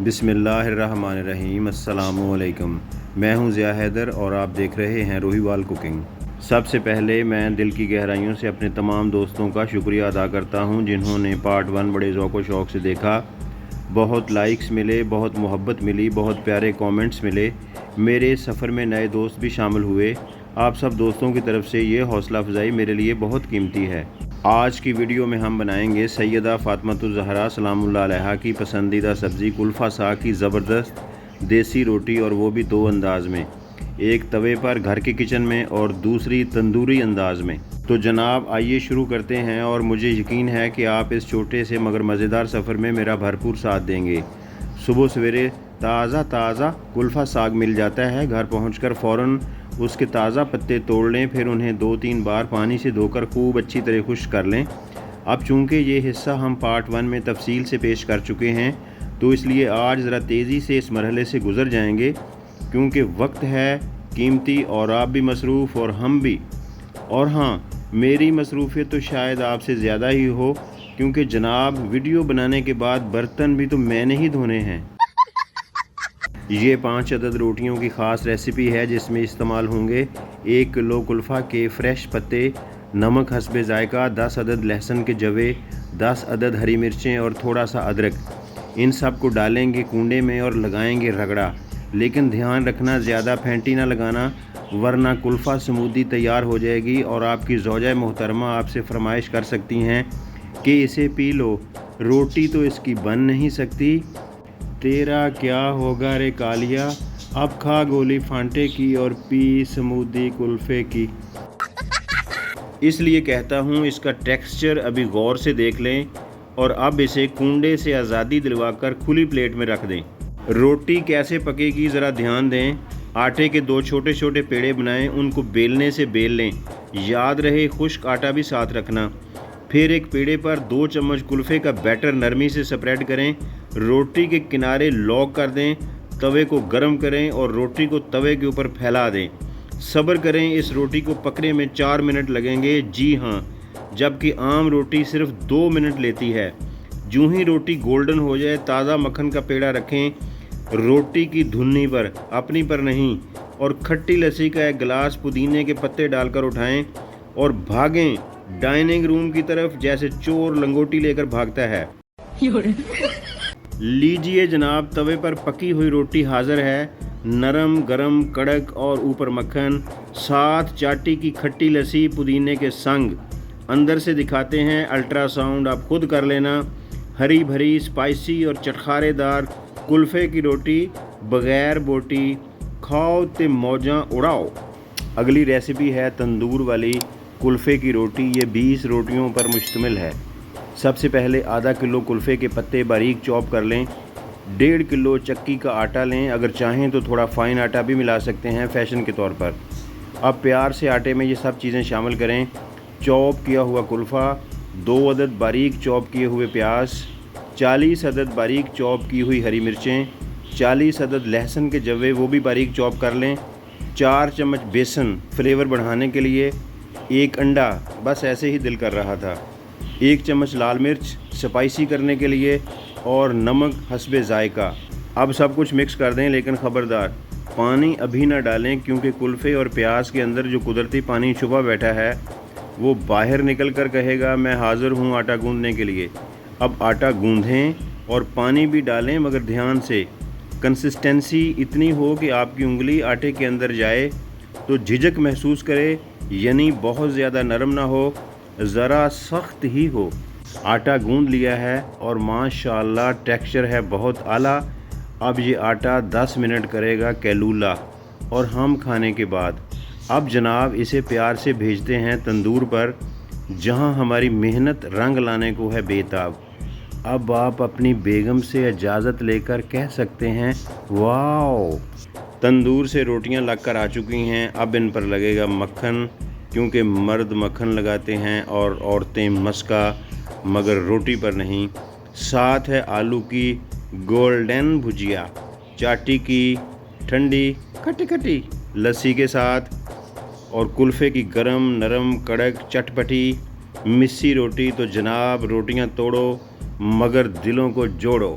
बिस्मिल्लाहिर्रहमानिर्रहीम। अस्सलामुअलैकुम। मैं हूं ज़िया हैदर और आप देख रहे हैं रोहीवाल कुकिंग। सबसे पहले मैं दिल की गहराइयों से अपने तमाम दोस्तों का शुक्रिया अदा करता हूं जिन्होंने पार्ट 1 बड़े ज़ौक़ व शौक़ से देखा। बहुत लाइक्स मिले, बहुत मोहब्बत मिली, बहुत प्यारे कमेंट्स मिले। मेरे सफ़र में नए दोस्त भी शामिल हुए। आप सब दोस्तों की तरफ से ये हौसला अफजाई मेरे लिए बहुत कीमती है। आज की वीडियो में हम बनाएंगे सैयदा फ़ातिमातुज़ ज़हरा सलामुल्लाह अलैहा की पसंदीदा सब्ज़ी कुल्फ़ा साग की ज़बरदस्त देसी रोटी, और वो भी दो अंदाज़ में, एक तवे पर घर के किचन में और दूसरी तंदूरी अंदाज़ में। तो जनाब आइए शुरू करते हैं, और मुझे यकीन है कि आप इस छोटे से मगर मज़ेदार सफ़र में मेरा भरपूर साथ देंगे। सुबह सवेरे ताज़ा कुल्फ़ा साग मिल जाता है। घर पहुंचकर फ़ौरन उसके ताज़ा पत्ते तोड़ लें, फिर उन्हें 2-3 बार पानी से धोकर खूब अच्छी तरह खुश्क कर लें। अब चूँकि ये हिस्सा हम पार्ट 1 में तफसील से पेश कर चुके हैं, तो इसलिए आज ज़रा तेज़ी से इस मरहले से गुज़र जाएंगे, क्योंकि वक्त है कीमती और आप भी मसरूफ़ और हम भी। और हाँ, मेरी मसरूफ़ियत तो शायद आपसे ज़्यादा ही हो, क्योंकि जनाब वीडियो बनाने के बाद बर्तन भी तो मैंने ही धोने हैं। ये 5 अदद रोटियों की ख़ास रेसिपी है जिसमें इस्तेमाल होंगे 1 किलो कुल्फ़ा के फ़्रेश पत्ते, नमक हस्बे ज़ायका, 10 अदद लहसुन के जवे, 10 अदद हरी मिर्चें और थोड़ा सा अदरक। इन सब को डालेंगे कूंडे में और लगाएंगे रगड़ा। लेकिन ध्यान रखना ज़्यादा फेंटी ना लगाना, वरना कुल्फ़ा स्मूदी तैयार हो जाएगी और आपकी ज़ौजा मोहतरमा आपसे फरमाइश कर सकती हैं कि इसे पी लो। रोटी तो इसकी बन नहीं सकती। तेरा क्या होगा रे कालिया, अब खा गोली फांटे की और पी स्मूदी कुल्फ़े की। इसलिए कहता हूँ इसका टेक्सचर अभी गौर से देख लें, और अब इसे कूंडे से आज़ादी दिलवाकर खुली प्लेट में रख दें। रोटी कैसे पकेगी ज़रा ध्यान दें। आटे के 2 छोटे छोटे पेड़े बनाएं, उनको बेलने से बेल लें। याद रहे खुश्क आटा भी साथ रखना। फिर एक पेड़े पर 2 चम्मच कुल्फ़े का बैटर नरमी से स्प्रेड करें। रोटी के किनारे लॉक कर दें। तवे को गर्म करें और रोटी को तवे के ऊपर फैला दें। सब्र करें, इस रोटी को पकने में 4 मिनट लगेंगे। जी हाँ, जबकि आम रोटी सिर्फ 2 मिनट लेती है। यूं ही रोटी गोल्डन हो जाए, ताज़ा मक्खन का पेड़ा रखें रोटी की धुन्नी पर, अपनी पर नहीं, और खट्टी लस्सी का एक गिलास पुदीने के पत्ते डालकर उठाएं और भागें डाइनिंग रूम की तरफ जैसे चोर लंगोटी लेकर भागता है। लीजिए जनाब, तवे पर पकी हुई रोटी हाज़िर है, नरम गरम कड़क और ऊपर मक्खन, साथ चाटी की खट्टी लस्सी पुदीने के संग। अंदर से दिखाते हैं अल्ट्रासाउंड, आप खुद कर लेना। हरी भरी स्पाइसी और चटखारेदार कुल्फ़े की रोटी बग़ैर बोटी, खाओ ते मौजां उड़ाओ। अगली रेसिपी है तंदूर वाली कुल्फ़े की रोटी। ये 20 रोटियों पर मुश्तमिल है। सबसे पहले आधा किलो कुल्फ़े के पत्ते बारीक चॉप कर लें। 1.5 किलो चक्की का आटा लें, अगर चाहें तो थोड़ा फ़ाइन आटा भी मिला सकते हैं फ़ैशन के तौर पर। अब प्यार से आटे में ये सब चीज़ें शामिल करें। चॉप किया हुआ कुल्फ़ा, 2 अदद बारीक चॉप किए हुए प्याज, 40 अदद बारीक चॉप की हुई हरी मिर्चें, 40 अदद लहसुन के जवे, वो भी बारीक चॉप कर लें। 4 चम्मच बेसन फ्लेवर बढ़ाने के लिए, 1 अंडा, बस ऐसे ही दिल कर रहा था, 1 चम्मच लाल मिर्च स्पाइसी करने के लिए, और नमक हस्बे ज़ायका। अब सब कुछ मिक्स कर दें, लेकिन ख़बरदार पानी अभी ना डालें, क्योंकि कुल्फ़े और प्याज के अंदर जो कुदरती पानी छुपा बैठा है वो बाहर निकल कर कहेगा मैं हाज़िर हूँ आटा गूंदने के लिए। अब आटा गूंदें और पानी भी डालें, मगर ध्यान से। कंसिस्टेंसी इतनी हो कि आपकी उंगली आटे के अंदर जाए तो झिझक महसूस करे, यानी बहुत ज़्यादा नरम ना हो, ज़रा सख्त ही हो। आटा गूंद लिया है और माशाल्लाह टेक्सचर है बहुत आला। अब ये आटा 10 मिनट करेगा कैलूला, और हम खाने के बाद अब जनाब इसे प्यार से भेजते हैं तंदूर पर, जहां हमारी मेहनत रंग लाने को है बेताब। अब आप अपनी बेगम से इजाज़त लेकर कह सकते हैं वाओ। तंदूर से रोटियां लगकर आ चुकी हैं। अब इन पर लगेगा मक्खन, क्योंकि मर्द मक्खन लगाते हैं और औरतें मस्का, मगर रोटी पर नहीं। साथ है आलू की गोल्डन भुजिया, चाटी की ठंडी खट्टी खट्टी लस्सी के साथ, और कुल्फ़े की गरम नरम कड़क चटपटी मिस्सी रोटी। तो जनाब रोटियां तोड़ो, मगर दिलों को जोड़ो।